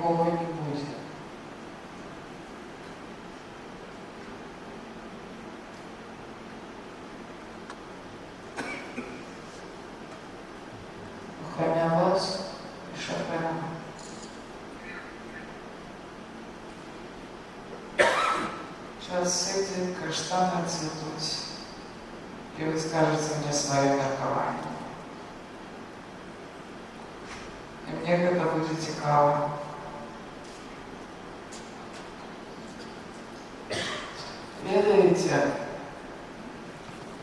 нікого не буде. Кроме вас и Шопена. Сейчас эти каштаны цветут, и вы скажете мне свое меркование. І мені це буде цікаво. Ведаете,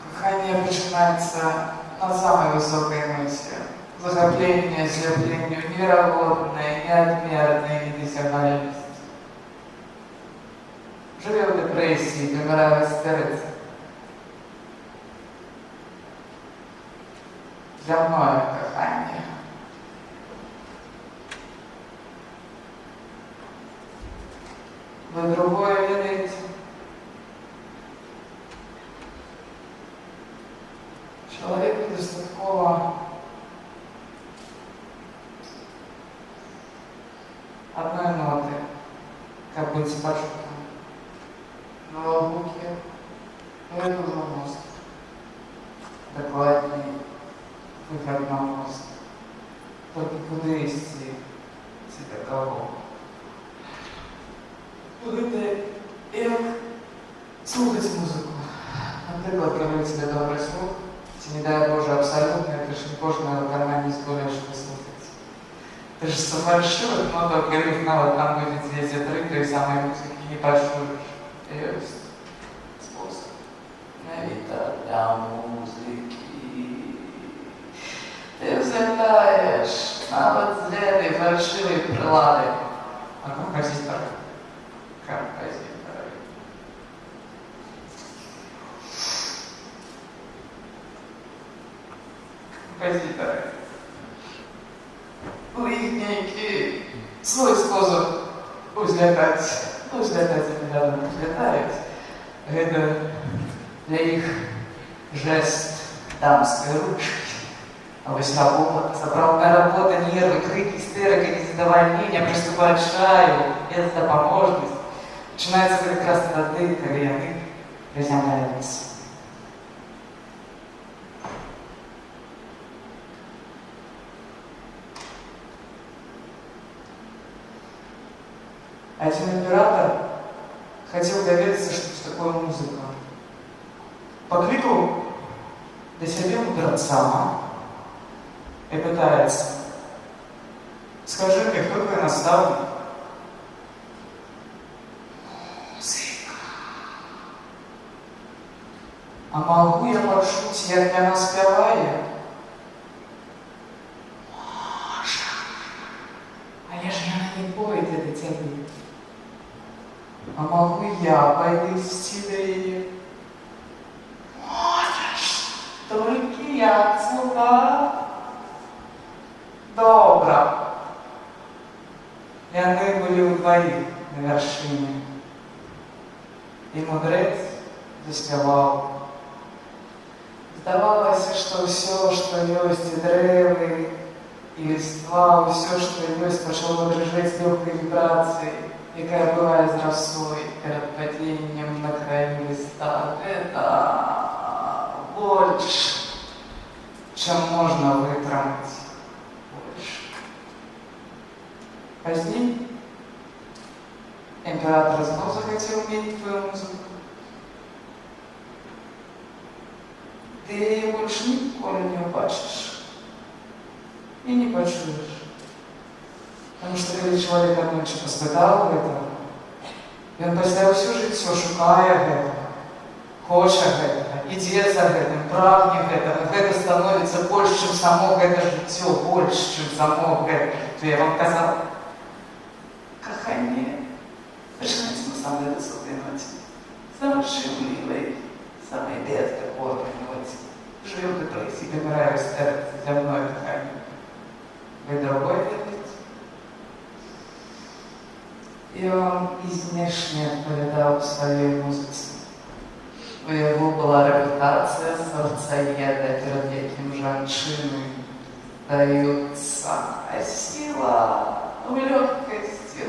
кохание починается на самой высокой ноте. Захопление, слепление, неработное, неотмерное, недосягаемость. Живе в депрессии, помирая в истерице. Земное кохание. Вы другое верите? Человеку достатково одной ноты, как быть пошутком. На лобуке это за мост. Докладней выход на мост. Только куда идти, себе кого? Будете як слухати музику. Наприклад, коли у тебе добрий слух, чи не дай Боже абсолютно, это же не кожного кармане дозволяє, щоб слухати. Ты же совершил много первых навык, там будет здесь отрыв той самой музыки, не почуешь. Есть способ. Навіта для музики. Ты взлетаешь, навод злеты, фальшивые прилади. А композитор? Композитор. Композиторы. У них некий свой способ узлетать. Узлетать они рядом узлетают. Это для их жест дамской ручки. А вось работа, сапраўдная работа, нервы, крики, истерика, незадовольнение, приступает к шаю, без допоможности. Начинается как раз тады, когда яны приземляются. Один император хотел довериться, что такое музыка. Покликал до себя мудреца и пытается: скажи мне, кто твой наставник? Музыка. А могу я почуть, як яна спявае? Можа. Але ж яна не пойдзе да цябе. А могу я подвести до ее? Можешь, только я слуга. Добро. И они были вдвоих на вершине. И мудрец заспевал. Здавалось, что все, что есть, и древы, и листва, все, что есть, начало дрожать легкой вибрацией, якая бывает з росой перед падением на краю листа. Это больше, чем можно вытравить. Больше. Позднее император снова захотел иметь твою музыку. Ты ее больше никогда не убачишь и не почуешь. Потому что когда человек однойче поспитав этого, він після всю життя шукає этого, хоче этого, іде за этим, прагне этого, это становится больше, чем само это життя, больше, чем само это. То я вам казал, кохание, начинается на самой высокой ноте, самой шумливой, самой бескорбной ноте. Живет и то, если помираю сердце земное кохание. Вы другой верите? И он изнешне отповедал в своей музыке. У его была репутация сердцееда перед яким женщины даются. А сила в легкости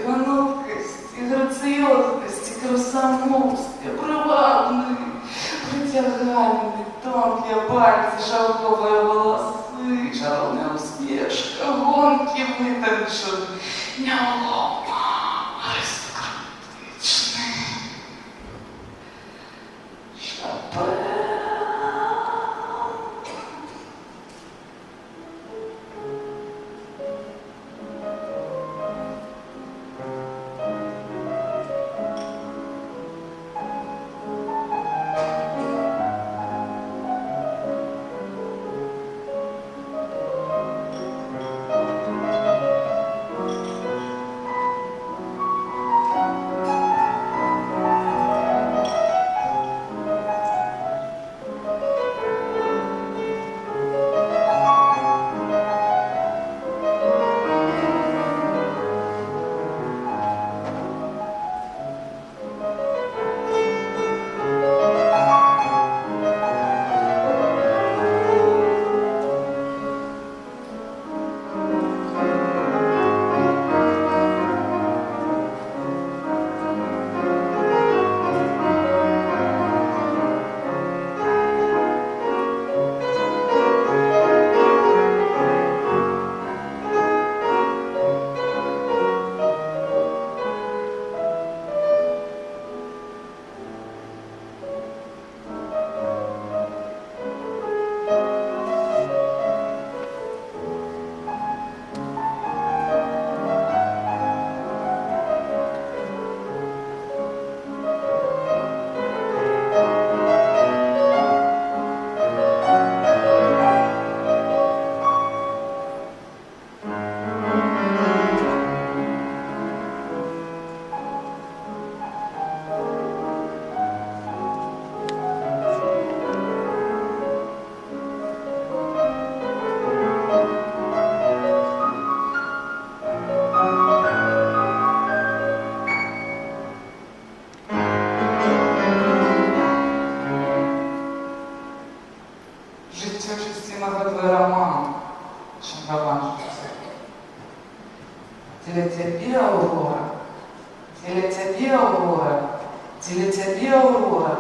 Теле-тебе, Аурора, теле-тебе, Аурора,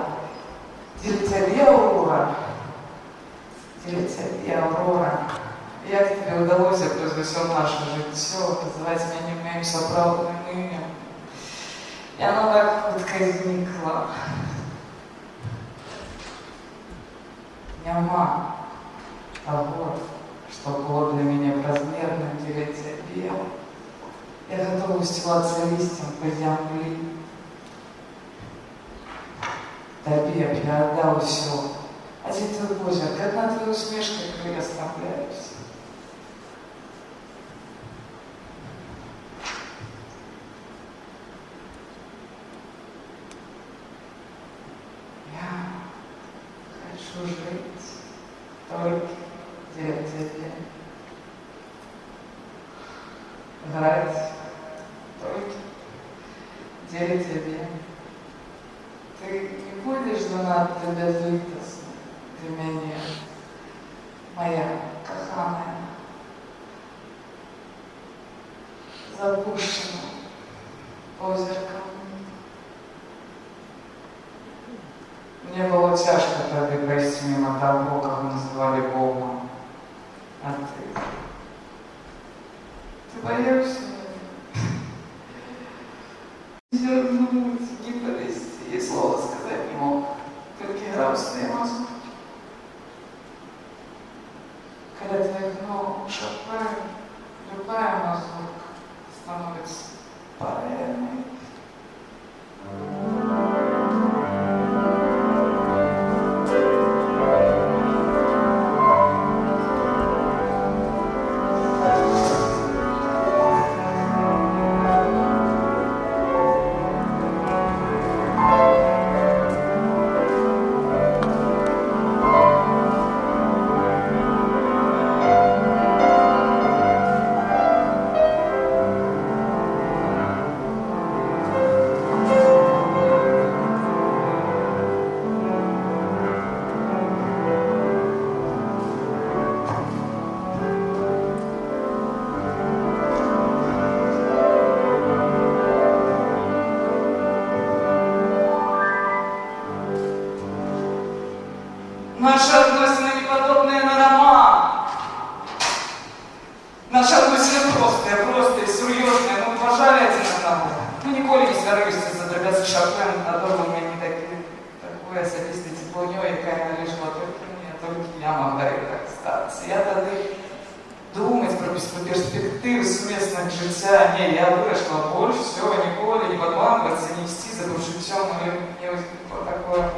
теле-тебе, Аурора, теле-тебе, Аурора. Як тобі вдалося превзусім наше життя, називати мене моїм справедним ім'ям? І оно так хутко зникло. Няма того, что было для меня безмерным, для тебе. Я готова устилаться листьем по земле. Тебе я отдал все. Один твой позерк, одна твоя усмешка, как я оставляюсь. Я хочу жить только для тебя. Играть только для тебя. Ты не будешь занадто безлитосна для меня, моя коханая, запущена озерком. Мне было тяжко тогда пройти мимо того, как мы называли Богом. А ты? Ты боишься меня? Зернуть, не повести, и слова сказать не мог. Только играл в своей мозгу. Когда твоих ног шагаю, любая мазурка становится парельной. Наши относины неподобные на роман. Наши относины простые, серьезные, ну, пожали один одного. Ну, ніколи не сварились за дробязый шаблон, надорвал меня не такое особистое тепло, яка належала только мне, только я могла и так статься. Я тогда думать про перспективы сумесных життя, не, я выросла больше всего, ніколи не подламываться, не вести за життям, или мне возникло такое...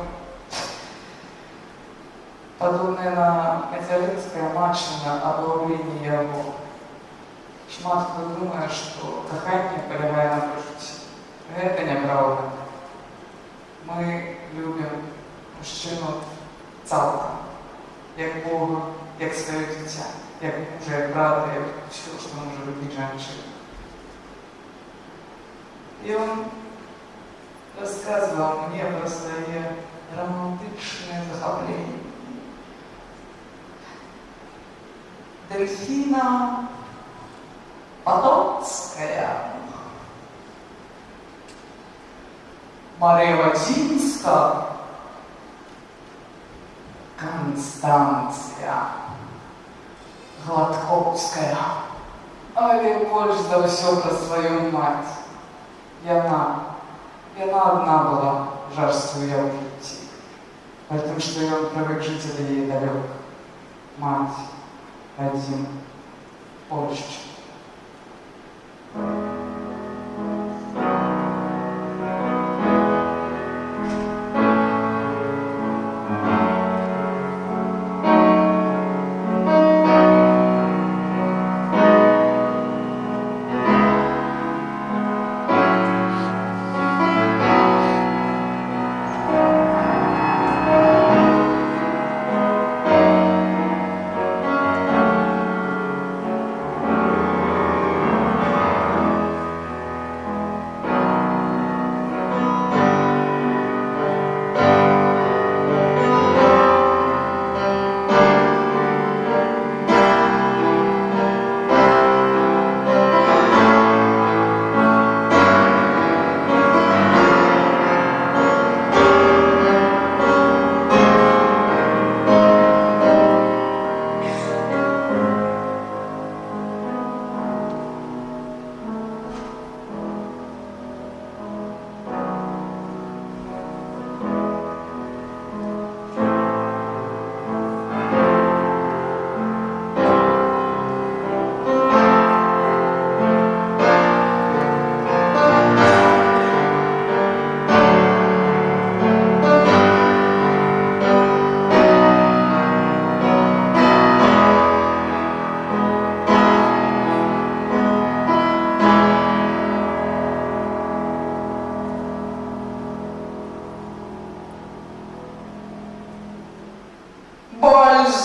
Подобное на материнское матчине облавление его. Шмат хто думає, що кохання полягає на прожитті. Это неправда. Ми любимо мужчину цілком, як Бога, як своє дитя, як мужа, як брата, як все, що може любити женщина. И он рассказывал мне про свои романтичные захопления. Дельфина Потоцкая, Мария Ватинска, Констанция Гладковская. Але больше за все про свою мать. И она одна была, жаждствуя в житті. Потому что я привык жить от ей далек. Мать. Один Польща.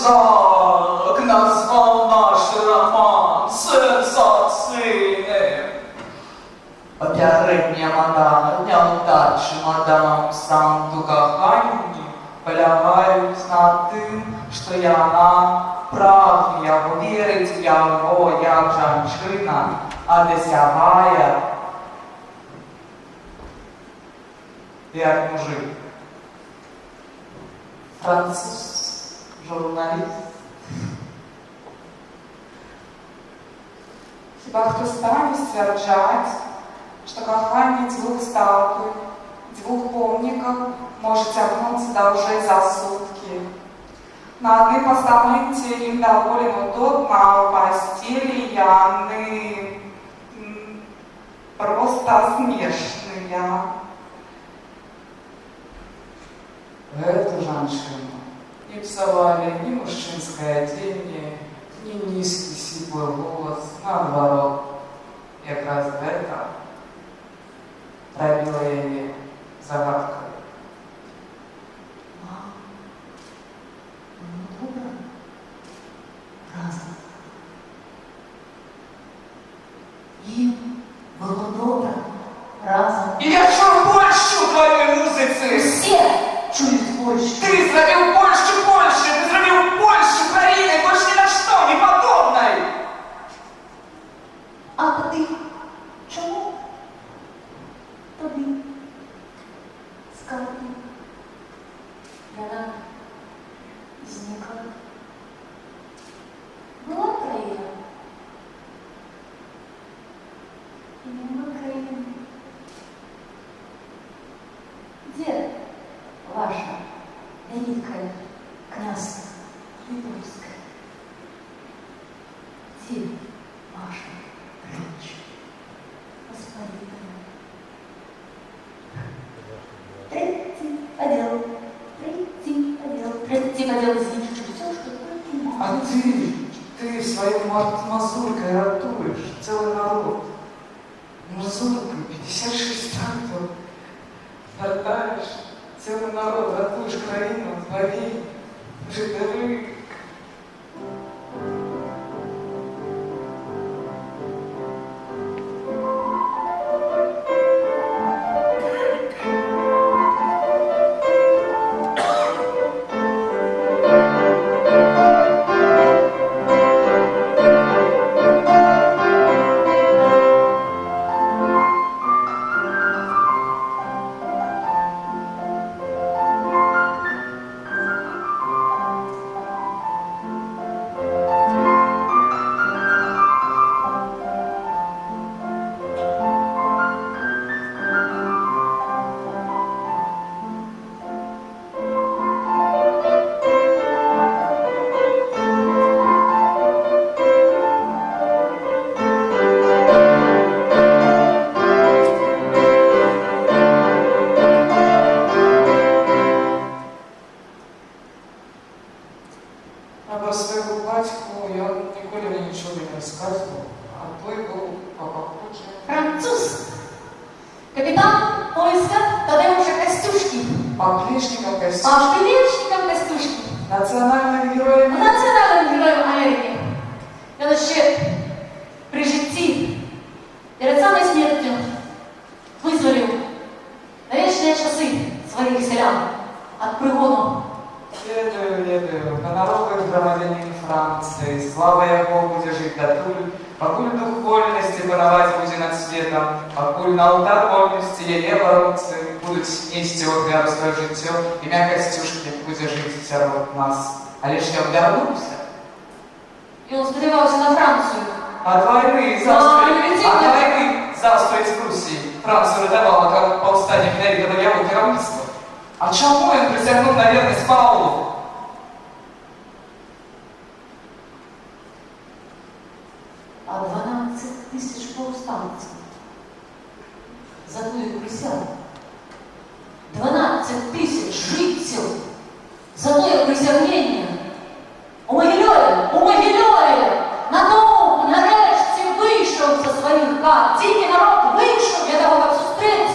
Бальзак назвал наш роман сенсаційним. Попередня мода неудачі мадам Санду кохання полягають на тим, що яна прагне вірить в його як жінчина, а досягає як мужик. Француз, журналіст. Хіба хто стане стверджать, что кохание двух статуй, двух помников может тягнуться до уже за сутки. На одном постаменте им довольно удобно, а в постели яны просто смешные. Эту женщину не псовали ни мужчинское оденье, ни низкий сиплый голос, наоборот. Как раз это пробила ей загадкой. Добре. Разом. Їм було добре. Разом. И я чую Польшу в твоей музыце! Всі чують Польщу. Ты зробил Польшу больше! Ты зробил Польшу Украиной больше ни на что не подобной! А ти чому? Тобі скарбі. Вона зникла. Була країна. І нема країни. Де ваша великая князья Литовская? Где ваша речь посполитая? Третий подел излишек все, что только можно. А ты своей мазуркой ратуешь целый народ. Мазуркой 56 тактов ротаешь целый народ, ратуешь краину, твоей житовы. А про своего батьку я ніколи нічого не розказував, а той був похожий. Француз. Капитан поиска Тадеуша Костюшки. Поплечником костюм. А шпилечником Костюшки. Національним героєм. Національним героєм Америки. Він ще при житті, перед самою смертю, визволив на вічні часи своїх селян від пригону. Ведаю, гоноровый громадянин Франции, слава его будет жить дотуль, покуль дух вольности пановать будет над светом, покуль на алтарь вольности еле борцы будут нести отряду свое житье, имя Костюшки будет жить сярод нас. А лишь я вернулся. И он сподівався на Францию. От войны завтра из Пруссии Францию рядовала как повстание Князя его керовництва. А чему он присягнул на верность Павлу? А 12 тисяч повстанців за тую присягу. 12 тисяч жильців за тое присягнення. У Могилеві, натовп нарешті вийшов за своїх хат. Тільки народ вийшов для того, як зустріти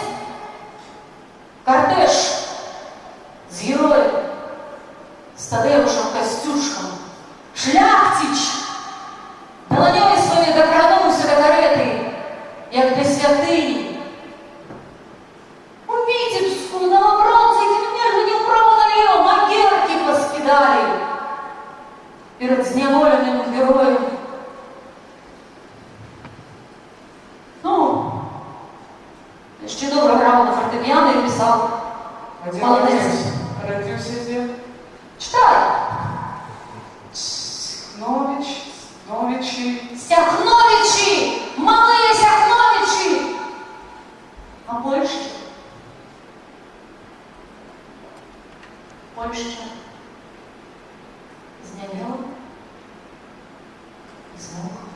кортеж з героєм, з Тадеушем Костюшком. Ще добре грав на фортепіано і писав. А где Молодец. родился где? Читай! Новичи. Сяхновичи! Малые Сяхновичи! А Польща? Польща знамела и смолкла.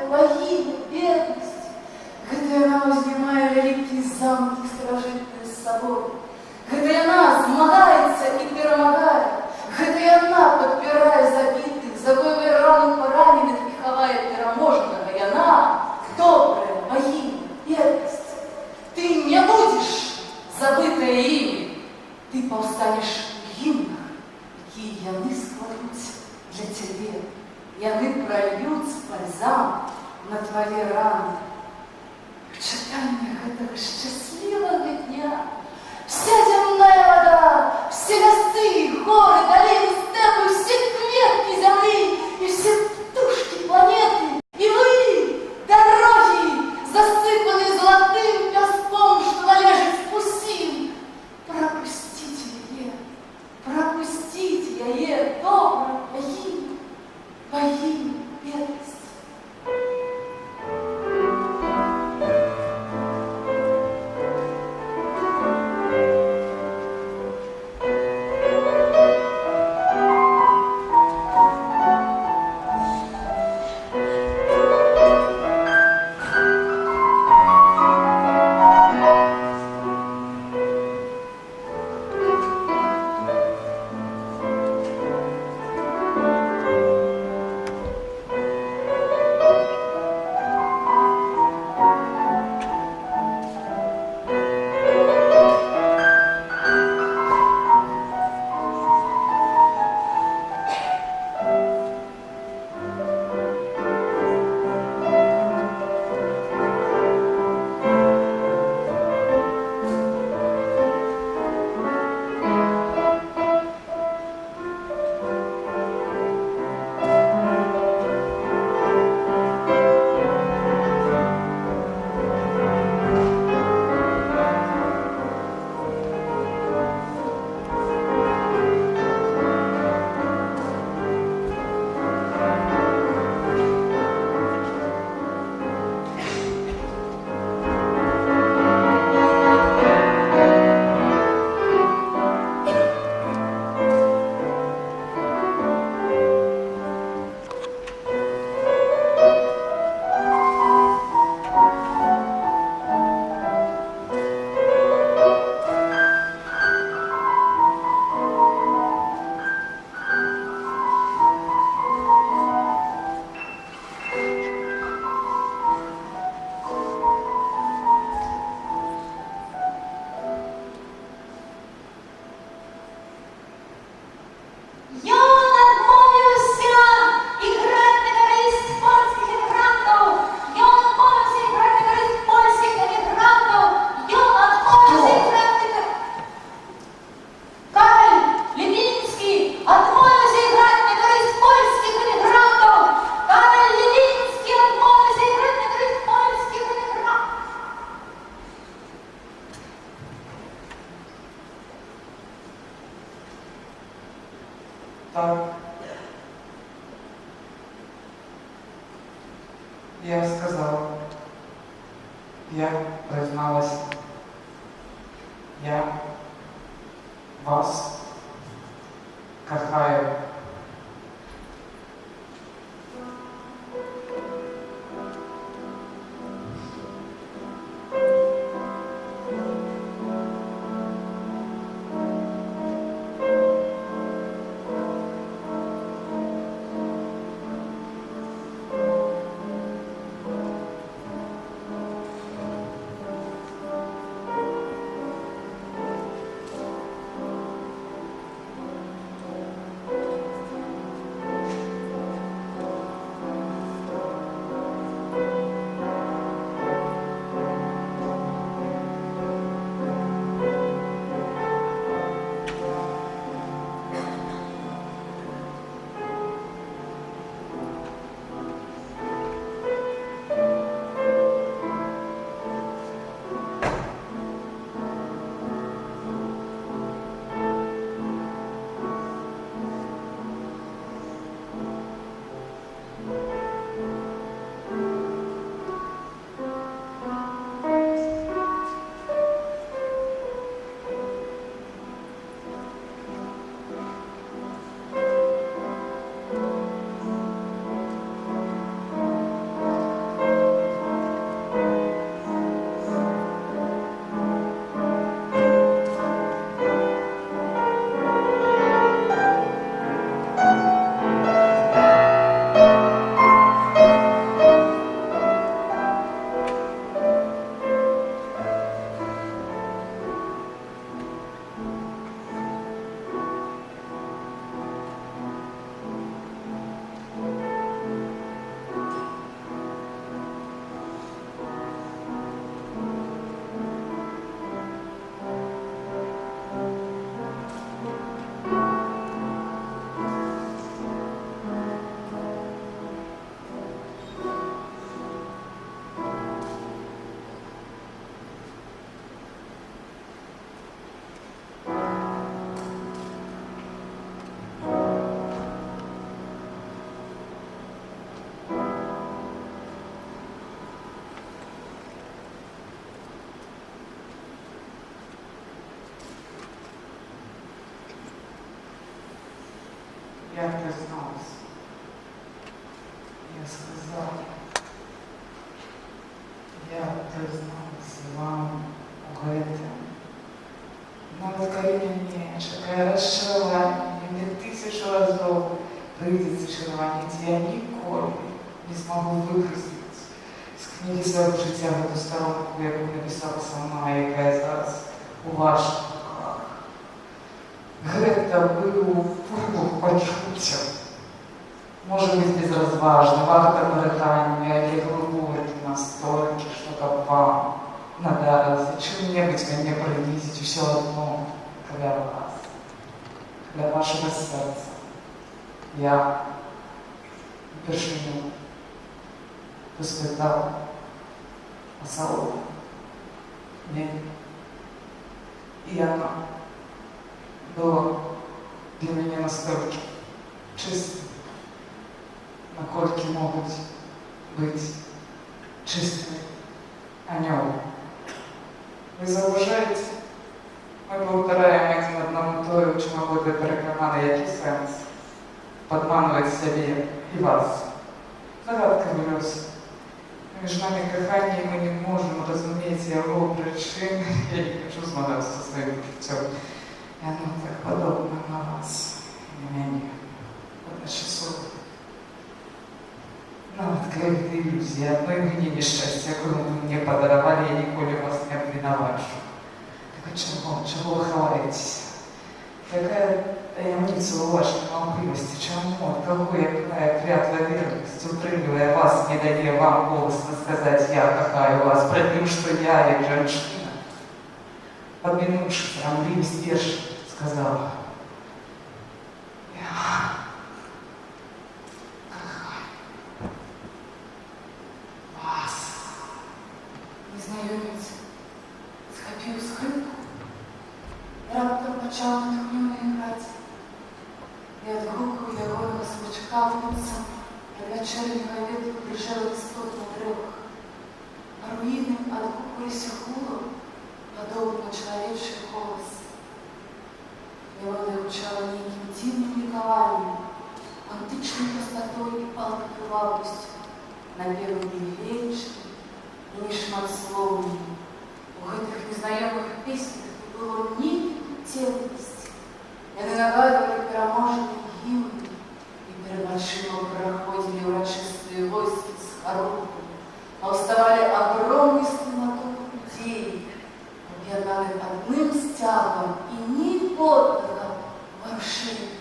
Богиня, бедность, где она, вознимая великий замки, сторожит собор, Гэта яна змагаецца і перамагае. Гэта яна падпірае забітых, загойвае рану параненых і хавае пераможнага. Яна добрая богиня, вернасць. Ты не будзеш забытая імі. Ты паўстанеш у гімнах, якія яны складуць для цябе. Яны прольюць бальзам на твае раны. В чытанні гэтага шчаслівага дня вся земная вода, все лясы, горы, долины, степы, все кветки земли и все птушки планеты. И вы, дороги, засыпанные золотым песком, что належит усим, пропустите яе, добрая богиня, верность. Так. Я сказала. Я призналась. Я вас кохаю. Я призналась. Я сказала, я призналась вам у гэтым. Нават калі мяне чакае расчараванне, і мне 1000 разоў прыйдзецца чырваніць, я ніколі не змагу выпрысціць з кнігі свайго жыцця гэту старонку, якую напісала сама, якая зараз у вашых руках. Гэта быў выбух пачуццяў. Можа быць безразважны, варта брытання, але глыбокі настолькі, што каб вам надарыцца чым-небудзь мяне прынізіць усё адно каля вас, каля вашага сэрца. Я упершыню паспытаў асалоду. І яно было для мяне настолькі чыстым, наколькі могуць быць чыстымі анёлы. Вы заўважаеце? Мы паўтараем адзін аднаму тое, у чым абодва перакананы, які сэнс падманваць сябе і вас. Загадкавы лёс. Між намі каханне мы не можам разумець яго прычын. Я не хачу змагацца са сваім пачуццём. Яно так падобна на вас і на мяне. Адначасова. Нават калі гэта ілюзія, адно імгненне шчасця, якое вы мне падаравалі, я ніколі вас не абвінавачу. Так чаго вы хаваецеся? Якая таямніца ў вашай маўклівасці? Чаму? Ад каго якая клятва вернасці утрымлівае вас, не дае вам голасна сказаць «Я кахаю вас», пры тым, што я, як жанчына, падмінуўшы сарамлівасць першым, сказала «Я кахаю вас». Незнайомец схапіў скрыпку, раптам пачаў натхнёна іграць. І ад гуку ягонага смычка внуцца ад вячэрняга ветру дрыжэў лісток на дрэвах, а руіны адгукваліся гулам, падобна чалавечы голас. Мелодыя гучала нейкім дзіўным лікаваннем, антычнай прастатой і палкай крывавасцю, напевы невелічнымі і нешматслоўнымі. У гэтых незнаёмых песнях не было ні цельнасці. Яны нагадвалі пераможныя гімны, і перад вачыма праходзілі ўрачыстыя войскі з харункамі, паўставалі агромністы натоўп людзей, аб'яднаны адным сцягам і ніводнага варушэння.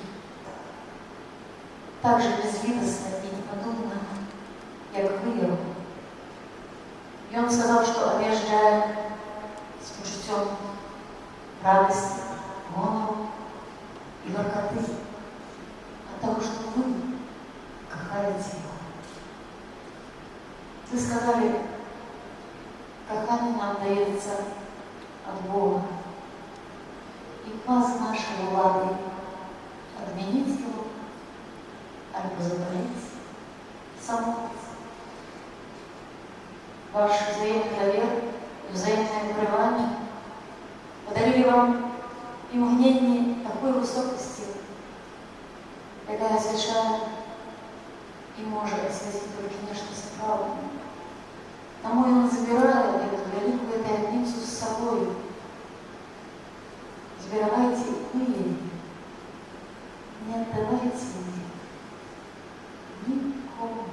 Так же безвідасна і непадобна, як вы яго. Ён сказаў, што аб'язджае з пачуццём радасці, гонару и ларкоты от того, что вы кахаете его. Вы сказали, кахание нам дается от Бога, и паз нашей влады отменить его, альбо заболеть, самоубийство. Ваш взаимный довер и взаимное укрывание подарили вам и мгновение такой высокости, якая освещает и может осветить только нежность правды. Тому он забирает эту великую таямницу с собой. Забирайте и вы, не отдавайте мне никому.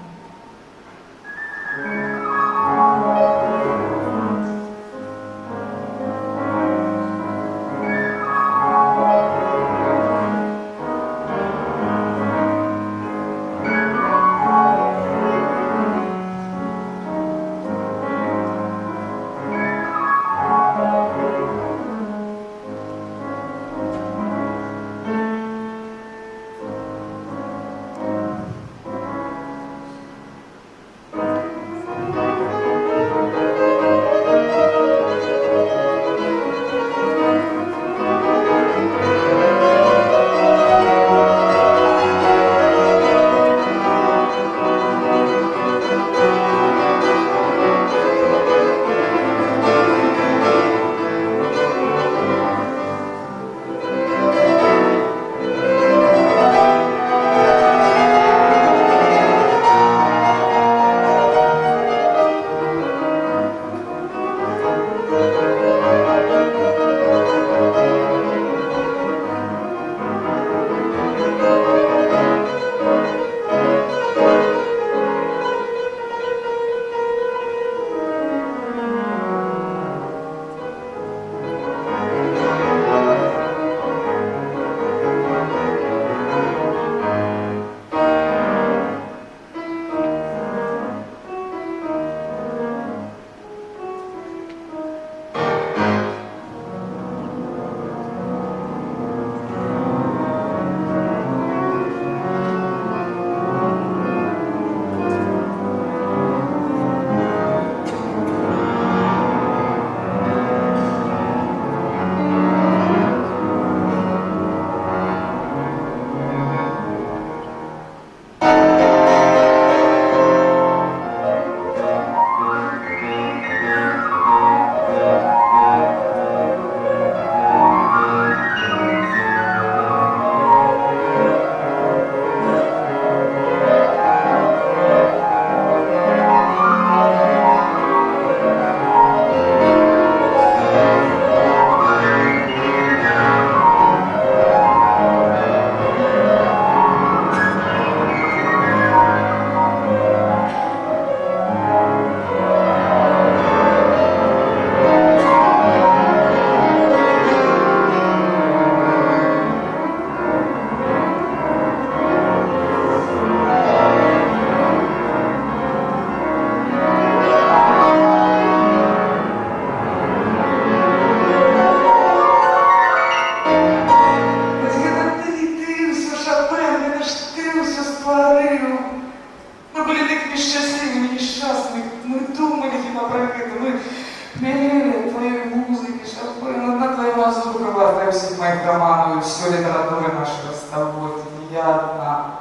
всіх моїх романів, всю літературу нашого з тобою. Не я одна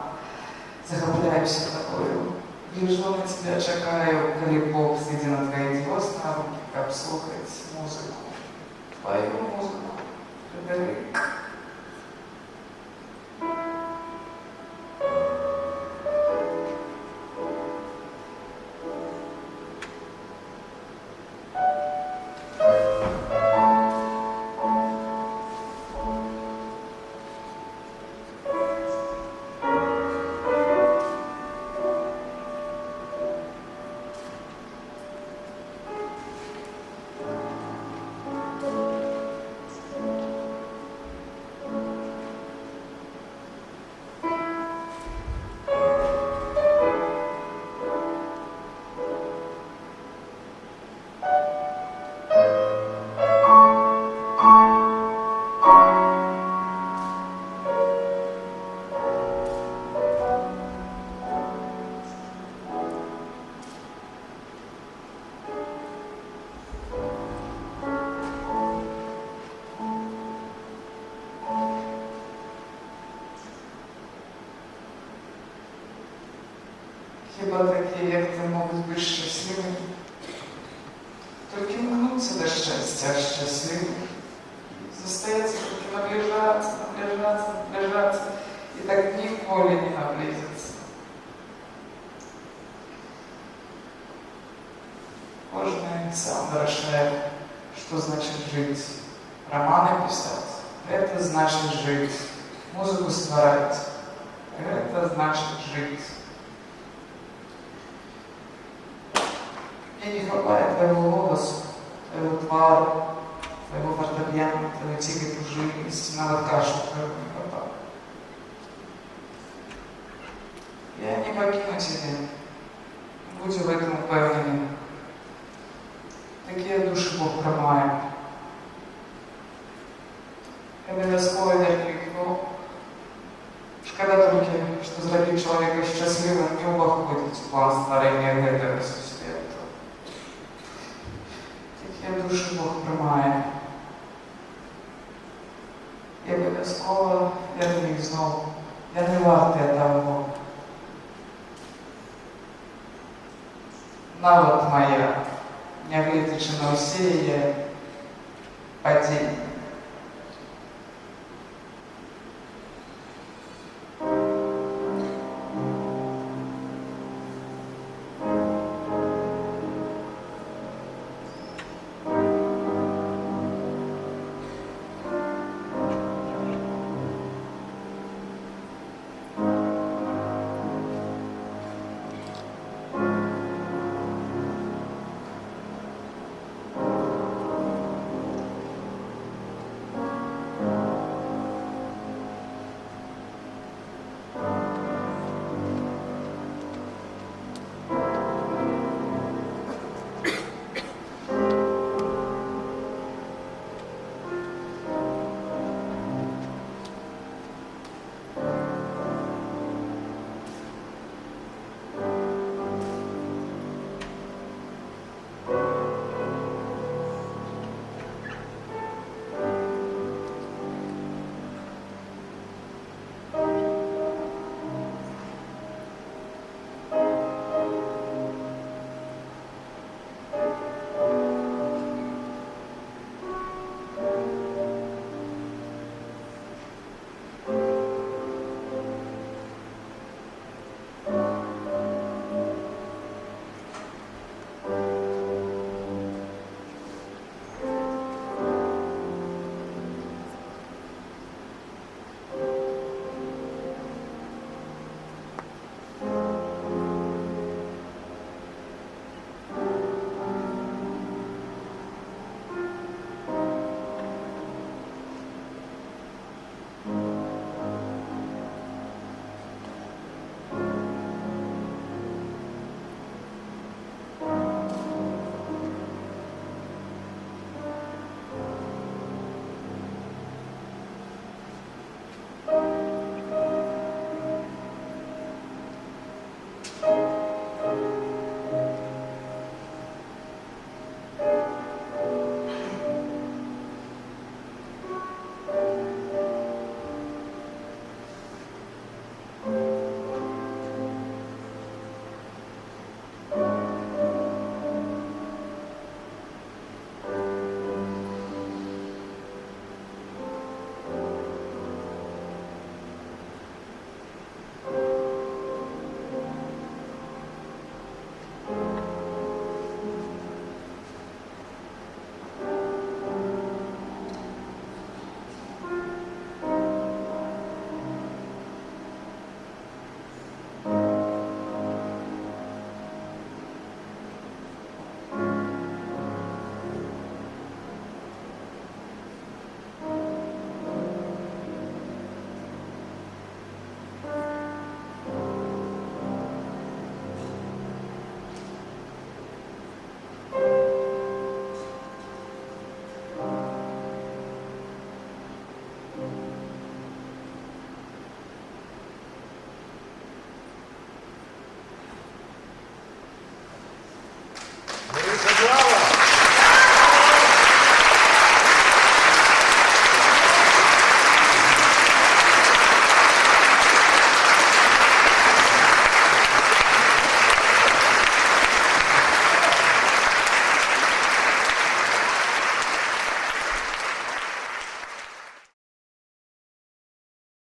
захопляюся тобою. Лежу на тебя, чекаю, коли Бог сидя на твоей звезд на руки, как слухать музыку. Твою музыку, Фредерик. Хіба такі, як ти, можуть бути щасливими? Тільки мгнуться до щастя щасливими. Зостається тільки наближаться, наближаться, наближаться, і так ніколи не наблизиться. Кожен сам вирішає, що значить жити. Романи писати – це значить жити. Музику створити – це значить жити. Мне не хватает твоего голоса, твоего твара, твоего фортепиано, твоей тихой пружинности, на кашу твоего не хватает. Я не покину тебя, будь в этом уверенным. Такие души Бог промає. Обов'язково вікно. Шкода тільки, що зробити чоловіка щасливим не обходить в план створення этого світу. Такі душі Бог приймає. І обов'язково верни їх знову. Я не вартий того. Навод моя, не витичена усіє падіння.